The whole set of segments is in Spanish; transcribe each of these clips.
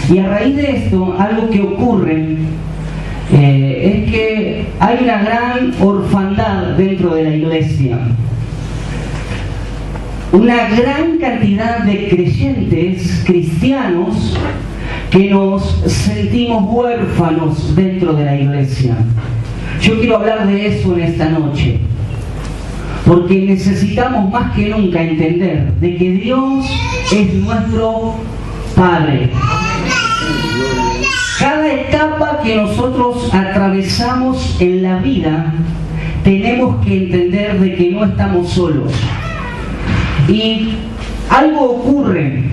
Y a raíz de esto, algo que ocurre es que hay una gran orfandad dentro de la iglesia. Una gran cantidad de creyentes, cristianos, que nos sentimos huérfanos dentro de la iglesia. Yo quiero hablar de eso en esta noche, porque necesitamos más que nunca entender de que Dios es nuestro Padre. Cada etapa que nosotros atravesamos en la vida, tenemos que entender de que no estamos solos. Y algo ocurre.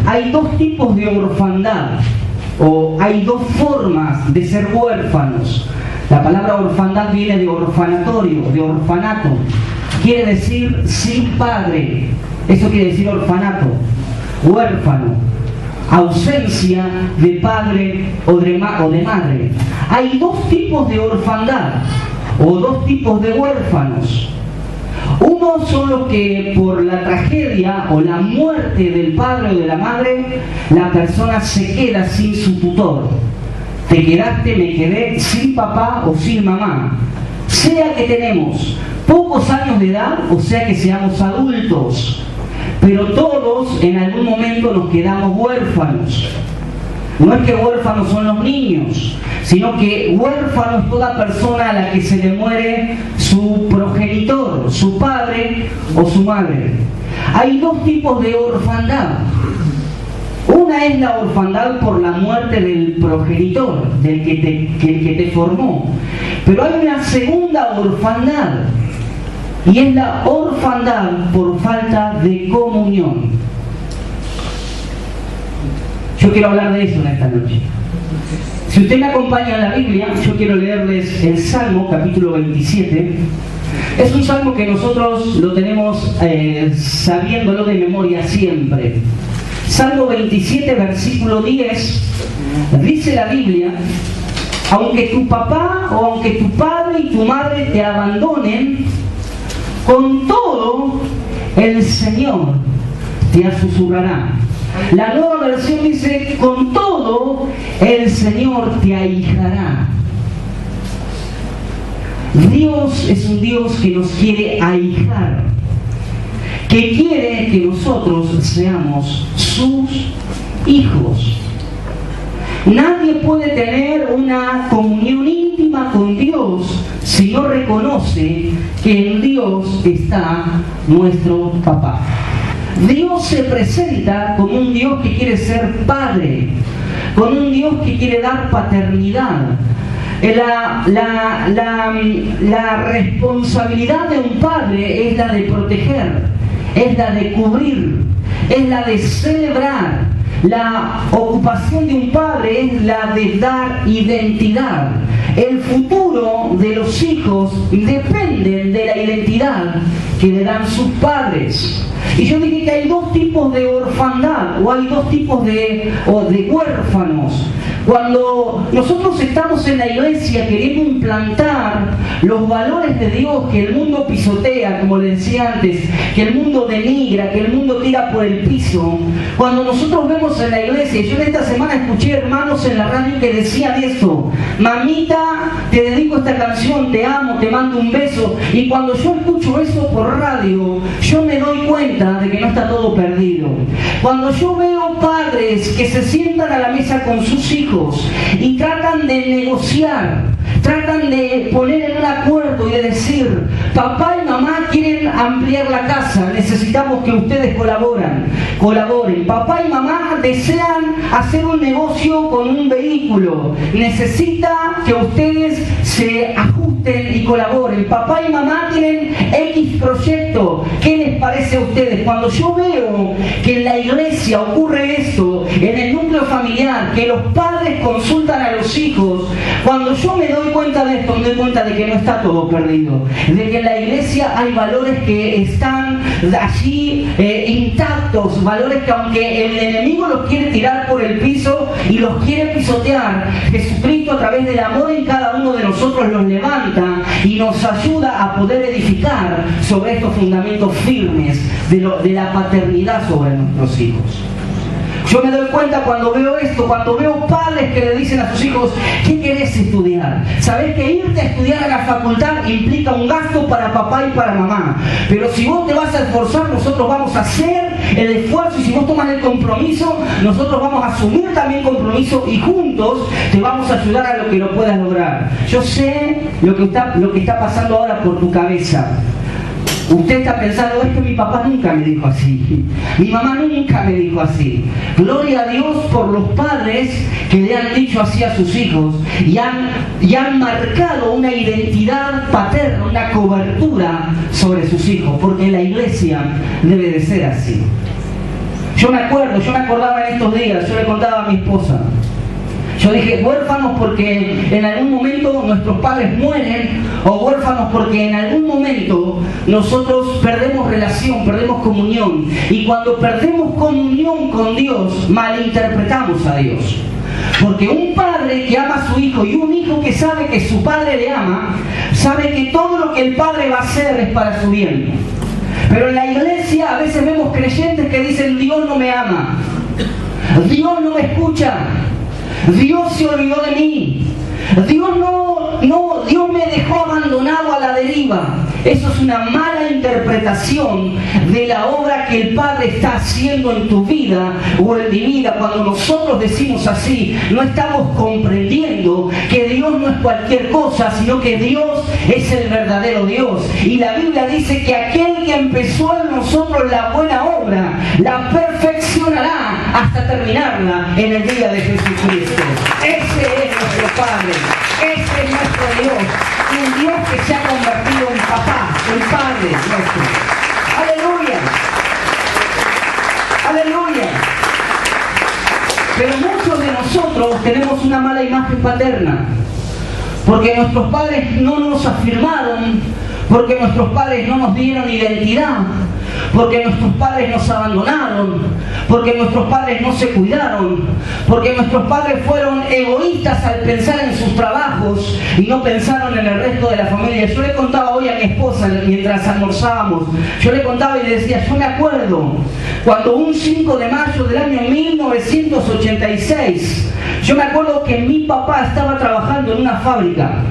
Hay dos tipos de orfandad, o hay dos formas de ser huérfanos. La palabra orfandad viene de orfanatorio, de orfanato. Quiere decir sin padre. Eso quiere decir orfanato, huérfano, ausencia de padre o de madre. Hay dos tipos de orfandad, o dos tipos de huérfanos. Unos son los que por la tragedia o la muerte del padre o de la madre, la persona se queda sin su tutor. Te quedaste, me quedé sin papá o sin mamá. Sea que tenemos pocos años de edad o sea que seamos adultos, pero todos en algún momento nos quedamos huérfanos. No es que huérfanos son los niños, sino que huérfano es toda persona a la que se le muere su progenitor, su padre o su madre. Hay dos tipos de orfandad. Una es la orfandad por la muerte del progenitor, del que te formó. Pero hay una segunda orfandad, y es la orfandad por falta de comunión. Yo quiero hablar de eso en esta noche. Si usted me acompaña en la Biblia, yo quiero leerles el Salmo, capítulo 27. Es un salmo que nosotros lo tenemos sabiéndolo de memoria siempre. Salmo 27, versículo 10, dice la Biblia: aunque tu papá o aunque tu padre y tu madre te abandonen, con todo el Señor te susurrará. La nueva versión dice: con todo el Señor te ahijará. Dios es un Dios que nos quiere ahijar, que quiere que nosotros seamos sus hijos. Nadie puede tener una comunión íntima con Dios si no reconoce que en Dios está nuestro papá. Dios se presenta como un Dios que quiere ser padre, como un Dios que quiere dar paternidad. La responsabilidad de un padre es la de proteger, es la de cubrir, es la de celebrar. La ocupación de un padre es la de dar identidad. El futuro de los hijos depende de la identidad que le dan sus padres. Y yo dije que hay dos tipos de orfandad, o hay dos tipos de huérfanos. Cuando nosotros estamos en la iglesia queriendo implantar los valores de Dios que el mundo pisotea, como le decía antes, que el mundo denigra, que el mundo tira por el piso. Cuando nosotros vemos en la iglesia, yo en esta semana escuché hermanos en la radio que decían esto: mamita, te dedico esta canción, te amo, te mando un beso. Y cuando yo escucho eso por radio, yo me doy cuenta de que no está todo perdido. Cuando yo veo padres que se sientan a la mesa con sus hijos y tratan de negociar, tratan de poner en un acuerdo y de decir: papá y mamá quieren ampliar la casa, necesitamos que ustedes colaboren. Papá y mamá desean hacer un negocio con un vehículo, necesita que ustedes se ajusten y colaboren. Papá y mamá tienen X proyecto, ¿qué les parece a ustedes? Cuando yo veo que en la iglesia ocurre esto, en el núcleo familiar, que los padres consultan a los hijos, cuando yo me doy cuenta de esto, me doy cuenta de que no está todo perdido, de que en la iglesia hay valores que están allí intactos, valores que aunque el enemigo los quiere tirar por el piso y los quiere pisotear, Jesucristo a través del amor en cada uno de nosotros los levanta y nos ayuda a poder edificar sobre estos fundamentos firmes de la paternidad sobre nuestros hijos. Yo me doy cuenta cuando veo esto, cuando veo padres que le dicen a sus hijos, ¿qué querés estudiar? Sabés que irte a estudiar a la facultad implica un gasto para papá y para mamá. Pero si vos te vas a esforzar, nosotros vamos a hacer el esfuerzo, y si vos tomas el compromiso, nosotros vamos a asumir también compromiso y juntos te vamos a ayudar a lo que lo puedas lograr. Yo sé lo que está pasando ahora por tu cabeza. Usted está pensando, es que mi papá nunca me dijo así, mi mamá nunca me dijo así. Gloria a Dios por los padres que le han dicho así a sus hijos y han marcado una identidad paterna, una cobertura sobre sus hijos, porque la iglesia debe de ser así. Yo me acordaba en estos días, yo le contaba a mi esposa. Yo dije, huérfanos porque en algún momento nuestros padres mueren, o huérfanos porque en algún momento nosotros perdemos relación, perdemos comunión. Y cuando perdemos comunión con Dios, malinterpretamos a Dios. Porque un padre que ama a su hijo y un hijo que sabe que su padre le ama, sabe que todo lo que el padre va a hacer es para su bien. Pero en la iglesia a veces vemos creyentes que dicen, Dios no me ama, Dios no me escucha, Dios se olvidó de mí, Dios me dejó abandonado a la deriva. Eso es una mala interpretación de la obra que el Padre está haciendo en tu vida o en mi vida. Cuando nosotros decimos así, no estamos comprendiendo que Dios no es cualquier cosa, sino que Dios es el verdadero Dios. Y la Biblia dice que aquel que empezó en nosotros la buena obra, la perfeccionará hasta terminarla en el día de Jesucristo. Ese es nuestro Padre, ese es nuestro Dios, un Dios que se ha convertido en papá, en Padre nuestro. ¡Aleluya! ¡Aleluya! Pero muchos de nosotros tenemos una mala imagen paterna, porque nuestros padres no nos afirmaron, porque nuestros padres no nos dieron identidad, porque nuestros padres nos abandonaron, porque nuestros padres no se cuidaron, porque nuestros padres fueron egoístas al pensar en sus trabajos y no pensaron en el resto de la familia. Yo le contaba hoy a mi esposa mientras almorzábamos, yo le contaba y le decía, yo me acuerdo cuando un 5 de mayo del año 1986, yo me acuerdo que mi papá estaba trabajando en una fábrica.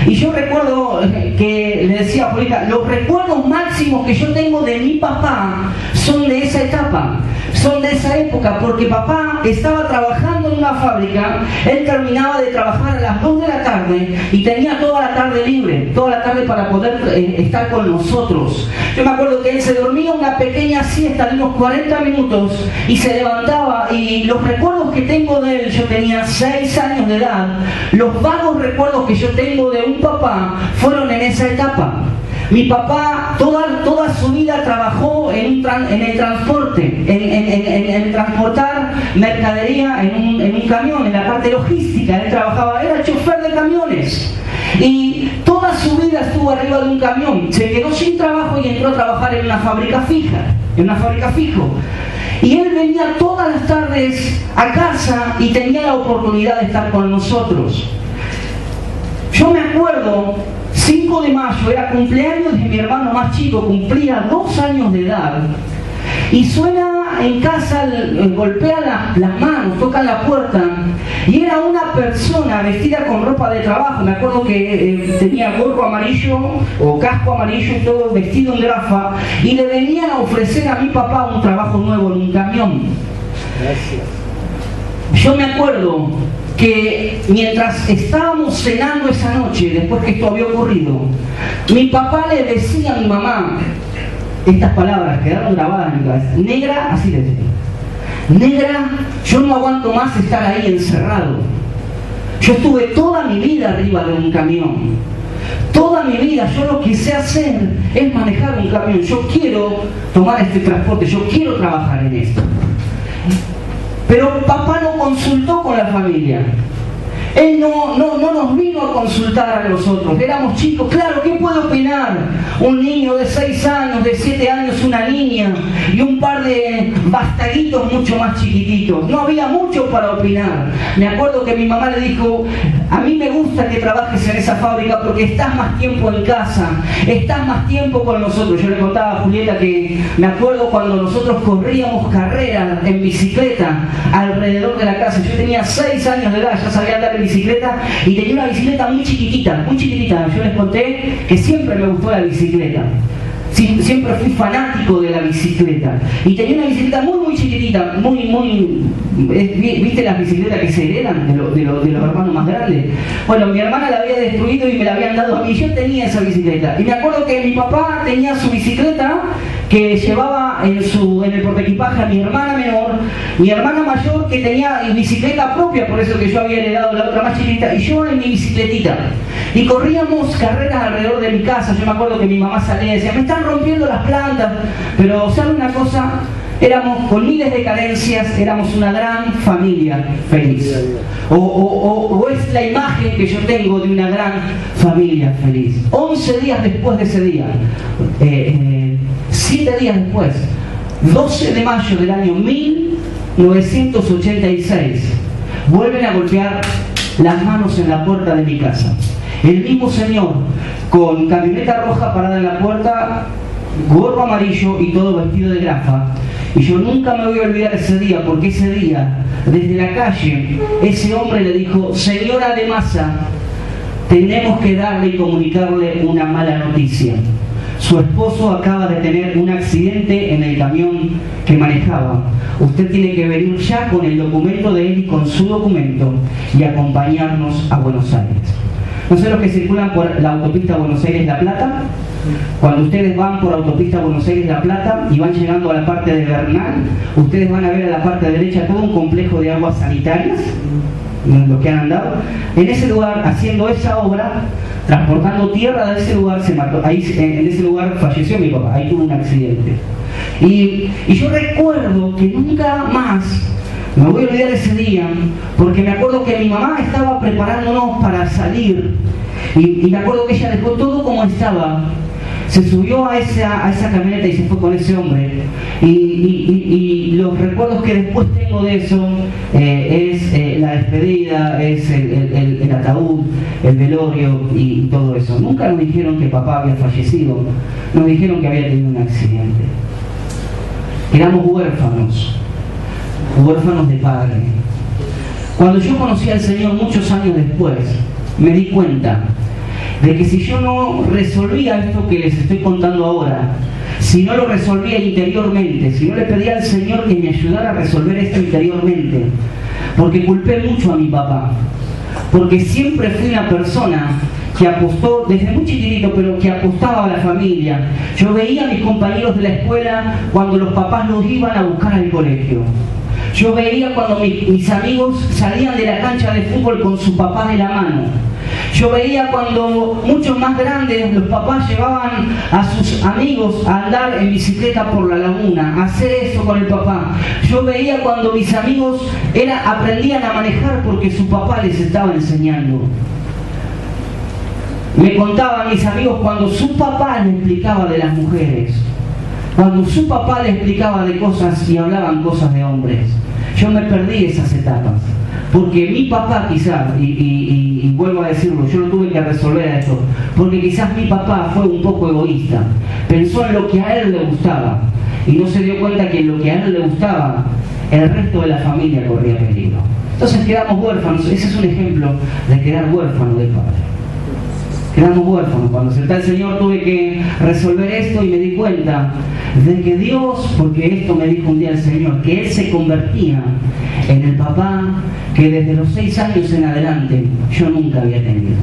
Y yo recuerdo que le decía a Polita, los recuerdos máximos que yo tengo de mi papá son de esa etapa, son de esa época, porque papá estaba trabajando en una fábrica, él terminaba de trabajar a las 2 de la tarde y tenía toda la tarde libre, toda la tarde para poder estar con nosotros. Yo me acuerdo que él se dormía una pequeña siesta de unos 40 minutos y se levantaba, y los recuerdos que tengo de él, yo tenía 6 años de edad, los vagos recuerdos que yo tengo de un papá fueron en esa etapa. Mi papá toda su vida trabajó en el transporte, en transportar mercadería en un camión, en la parte logística. Él trabajaba, era chofer de camiones. Y toda su vida estuvo arriba de un camión. Se quedó sin trabajo y entró a trabajar en una fábrica fija, fijo. Y él venía todas las tardes a casa y tenía la oportunidad de estar con nosotros. Yo me acuerdo, 5 de mayo, era cumpleaños de mi hermano más chico, cumplía 2 años de edad, y suena en casa, golpea las manos, toca la puerta, y era una persona vestida con ropa de trabajo. Me acuerdo que tenía gorro amarillo o casco amarillo y todo, vestido en grafa, y le venían a ofrecer a mi papá un trabajo nuevo en un camión. Gracias. Yo me acuerdo que mientras estábamos cenando esa noche, después que esto había ocurrido, mi papá le decía a mi mamá estas palabras, quedaron grabadas en mi cabeza. Negra, así le decía, negra, yo no aguanto más estar ahí encerrado. Yo estuve toda mi vida arriba de un camión, toda mi vida. Yo lo que sé hacer es manejar un camión. Yo quiero tomar este transporte, yo quiero trabajar en esto. Pero papá no consultó con la familia. Él no nos vino a consultar a nosotros, éramos chicos. Claro, ¿qué puede opinar un niño de 6 años, de 7 años, una niña y un par de bastaguitos mucho más chiquititos? No había mucho para opinar. Me acuerdo que mi mamá le dijo: a mí me gusta que trabajes en esa fábrica porque estás más tiempo en casa, estás más tiempo con nosotros. Yo le contaba a Julieta que me acuerdo cuando nosotros corríamos carreras en bicicleta alrededor de la casa. Yo tenía 6 años de edad, ya sabía andar en bicicleta y tenía una bicicleta muy chiquitita, muy chiquitita. Yo les conté que siempre me gustó la bicicleta. Siempre fui fanático de la bicicleta y tenía una bicicleta muy chiquitita, ¿viste las bicicletas que se heredan de los hermanos más grandes? Bueno, mi hermana la había destruido y me la habían dado a mí. Yo tenía esa bicicleta y me acuerdo que mi papá tenía su bicicleta que llevaba en el portaequipaje a mi hermana menor, mi hermana mayor que tenía bicicleta propia, por eso que yo había heredado la otra más chiquita, y yo en mi bicicletita. Y corríamos carreras alrededor de mi casa. Yo me acuerdo que mi mamá salía y decía: me están rompiendo las plantas. Pero, ¿sabe una cosa? Éramos con miles de carencias, éramos una gran familia feliz. O es la imagen que yo tengo de una gran familia feliz. 11 días después de ese día, 7 días después, 12 de mayo del año 1986, vuelven a golpear las manos en la puerta de mi casa. El mismo señor, con camioneta roja parada en la puerta, gorro amarillo y todo vestido de grafa. Y yo nunca me voy a olvidar ese día, porque ese día, desde la calle, ese hombre le dijo: señora de Massa, tenemos que darle y comunicarle una mala noticia. Su esposo acaba de tener un accidente en el camión que manejaba. Usted tiene que venir ya con el documento de él y con su documento y acompañarnos a Buenos Aires. No sé los que circulan por la autopista Buenos Aires-La Plata. Cuando ustedes van por autopista Buenos Aires-La Plata y van llegando a la parte de Bernal, ustedes van a ver a la parte derecha todo un complejo de aguas sanitarias, los que han andado. En ese lugar, haciendo esa obra, transportando tierra de ese lugar, se mató. Ahí, en ese lugar falleció mi papá, ahí tuvo un accidente. Y yo recuerdo que nunca más me voy a olvidar ese día, porque me acuerdo que mi mamá estaba preparándonos para salir y me acuerdo que ella dejó todo como estaba, se subió a esa camioneta y se fue con ese hombre. Y los recuerdos que después tengo de eso es la despedida, es el ataúd, el velorio y todo eso. Nunca nos dijeron que papá había fallecido, nos dijeron que había tenido un accidente. Éramos huérfanos de padre. Cuando yo conocí al Señor muchos años después, me di cuenta de que si yo no resolvía esto que les estoy contando ahora, si no lo resolvía interiormente, si no le pedía al Señor que me ayudara a resolver esto interiormente, porque culpé mucho a mi papá, porque siempre fui una persona que apostó desde muy chiquitito, pero que apostaba a la familia. Yo veía a mis compañeros de la escuela cuando los papás los iban a buscar al colegio. Yo veía cuando mis amigos salían de la cancha de fútbol con su papá de la mano. Yo veía cuando muchos más grandes, los papás llevaban a sus amigos a andar en bicicleta por la laguna, a hacer eso con el papá. Yo veía cuando mis amigos aprendían a manejar porque su papá les estaba enseñando. Me contaban mis amigos cuando su papá les explicaba de las mujeres, cuando su papá les explicaba de cosas y hablaban cosas de hombres. Yo me perdí esas etapas, porque mi papá quizás, y vuelvo a decirlo, yo no tuve que resolver esto, porque quizás mi papá fue un poco egoísta, pensó en lo que a él le gustaba, y no se dio cuenta que en lo que a él le gustaba, el resto de la familia corría peligro. Entonces quedamos huérfanos. Ese es un ejemplo de quedar huérfano del Padre. Quedamos huérfanos. Cuando acepté al Señor tuve que resolver esto y me di cuenta de que Dios, porque esto me dijo un día el Señor, que Él se convertía en el papá que desde los 6 años en adelante yo nunca había tenido.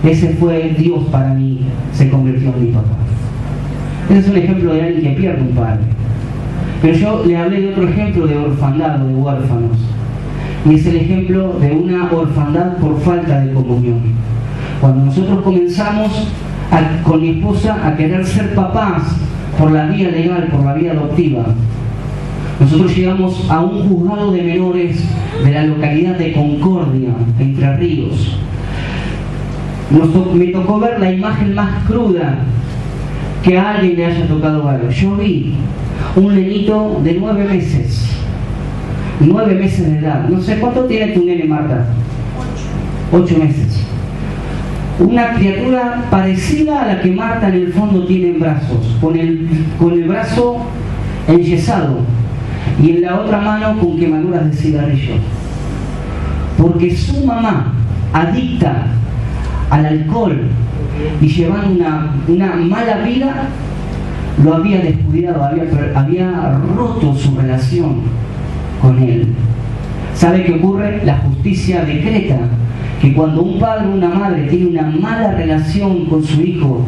Ese fue Dios para mí, se convirtió en mi papá. Ese es un ejemplo de alguien que pierde un padre. Pero yo le hablé de otro ejemplo de orfandad, de huérfanos. Y es el ejemplo de una orfandad por falta de comunión. Cuando nosotros comenzamos con mi esposa a querer ser papás por la vía legal, por la vía adoptiva, Nosotros llegamos a un juzgado de menores de la localidad de Concordia, Entre Ríos. Me tocó ver la imagen más cruda que a alguien le haya tocado ver. Yo vi un nenito de 9 meses. 9 meses de edad. No sé, ¿cuánto tiene tu nene, Marta? 8 meses. Una criatura parecida a la que Marta en el fondo tiene en brazos, con el brazo enyesado y en la otra mano con quemaduras de cigarrillo. Porque su mamá, adicta al alcohol y llevando una mala vida, lo había descuidado, había roto su relación con él. ¿Sabe qué ocurre? La justicia decreta que cuando un padre o una madre tiene una mala relación con su hijo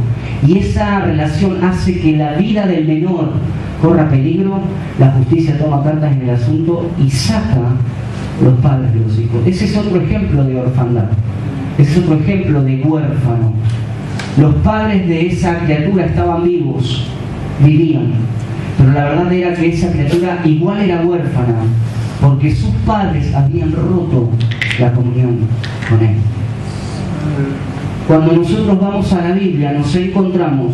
y esa relación hace que la vida del menor corra peligro, la justicia toma cartas en el asunto y saca los padres de los hijos. Ese es otro ejemplo de orfandad. Ese es otro ejemplo de huérfano. Los padres de esa criatura estaban vivos, vivían, pero la verdad era que esa criatura igual era huérfana, porque sus padres habían roto la comunión con él. Cuando nosotros vamos a la Biblia nos encontramos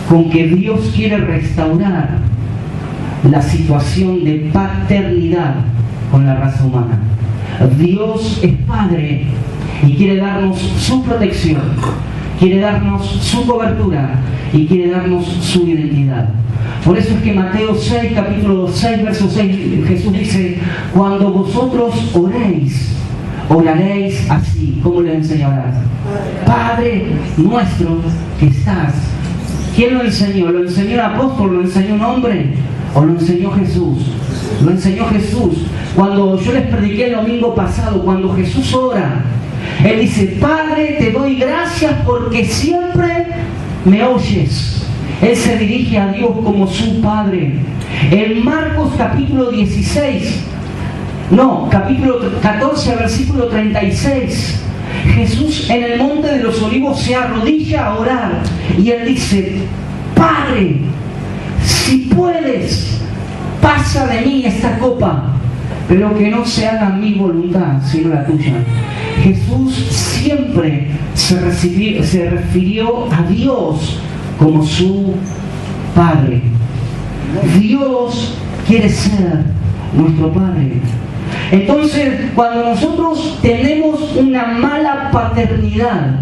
con que Dios quiere restaurar la situación de paternidad con la raza humana. Dios es Padre y quiere darnos su protección, quiere darnos su cobertura y quiere darnos su identidad. Por eso es que Mateo 6, capítulo 6, verso 6, Jesús dice: cuando vosotros oraréis así. ¿Cómo le enseñarás? Padre nuestro que estás. ¿Quién lo enseñó? ¿Lo enseñó el apóstol? ¿Lo enseñó un hombre? ¿O lo enseñó Jesús? Lo enseñó Jesús. Cuando yo les prediqué el domingo pasado, cuando Jesús ora, Él dice: Padre, te doy gracias porque siempre me oyes. Él se dirige a Dios como su Padre. En Marcos capítulo 14, versículo 36, Jesús en el monte de los olivos se arrodilla a orar y Él dice: Padre, si puedes, pasa de mí esta copa, pero que no se haga mi voluntad sino la tuya. Jesús siempre se refirió a Dios como su Padre. Dios quiere ser nuestro Padre. Entonces, cuando nosotros tenemos una mala paternidad,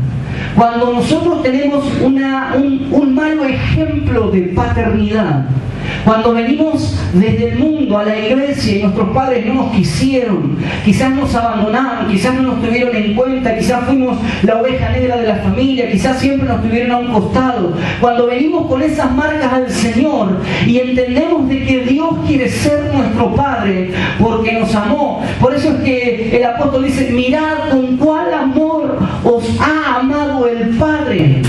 cuando nosotros tenemos un malo ejemplo de paternidad, cuando venimos desde el mundo a la iglesia y nuestros padres no nos quisieron, quizás nos abandonaron, quizás no nos tuvieron en cuenta, quizás fuimos la oveja negra de la familia, quizás siempre nos tuvieron a un costado. Cuando venimos con esas marcas al Señor y entendemos de que Dios quiere ser nuestro Padre porque nos amó. Por eso es que el apóstol dice: mirad con cuál amor os ha amado el Padre.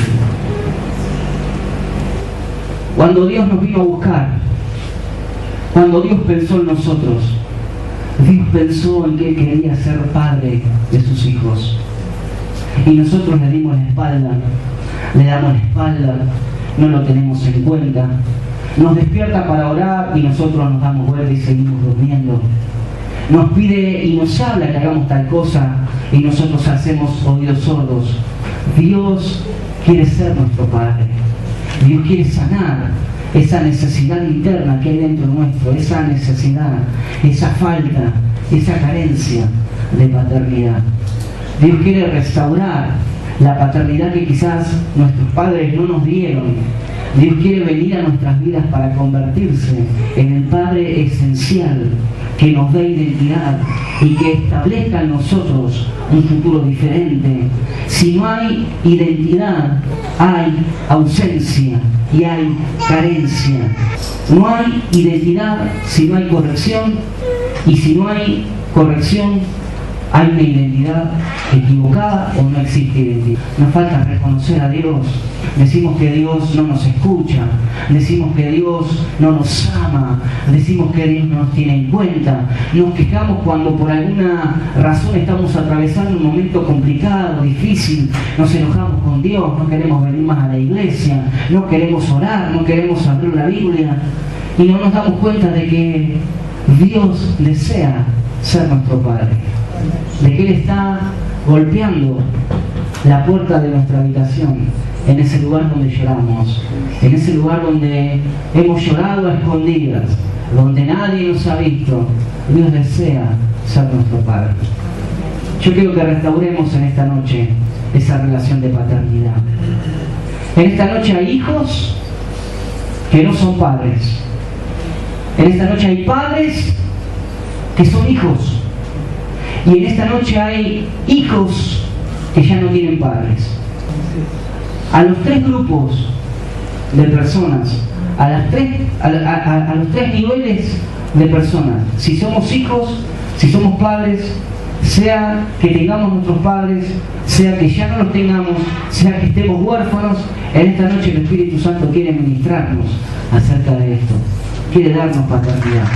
Cuando Dios nos vino a buscar, cuando Dios pensó en nosotros, Dios pensó en que Él quería ser Padre de sus hijos. Y nosotros le dimos la espalda, no lo tenemos en cuenta. Nos despierta para orar y nosotros nos damos vuelta y seguimos durmiendo. Nos pide y nos habla que hagamos tal cosa y nosotros hacemos oídos sordos. Dios quiere ser nuestro Padre. Dios quiere sanar esa necesidad interna que hay dentro nuestro, esa necesidad, esa falta, esa carencia de paternidad. Dios quiere restaurar la paternidad que quizás nuestros padres no nos dieron. Dios quiere venir a nuestras vidas para convertirse en el Padre esencial que nos dé identidad y que establezca en nosotros un futuro diferente. Si no hay identidad, hay ausencia y hay carencia. No hay identidad si no hay corrección, y si no hay corrección, hay una identidad equivocada o no existe identidad. Nos falta reconocer a Dios. Decimos que Dios no nos escucha, decimos que Dios no nos ama, decimos que Dios no nos tiene en cuenta. Nos quejamos cuando por alguna razón estamos atravesando un momento complicado, difícil. Nos enojamos con Dios, no queremos venir más a la iglesia, no queremos orar, no queremos abrir la Biblia. y no nos damos cuenta de que Dios desea ser nuestro Padre, de que Él está golpeando la puerta de nuestra habitación, en ese lugar donde lloramos, en ese lugar donde hemos llorado a escondidas, donde nadie nos ha visto. Dios desea ser nuestro Padre. Yo quiero que restauremos en esta noche esa relación de paternidad. En esta noche hay hijos que no son padres. En esta noche hay padres que son hijos. Y en esta noche hay hijos que ya no tienen padres. A los tres grupos de personas, a los tres niveles de personas, si somos hijos, si somos padres, sea que tengamos nuestros padres, sea que ya no los tengamos, sea que estemos huérfanos, en esta noche el Espíritu Santo quiere ministrarnos acerca de esto, quiere darnos paternidad.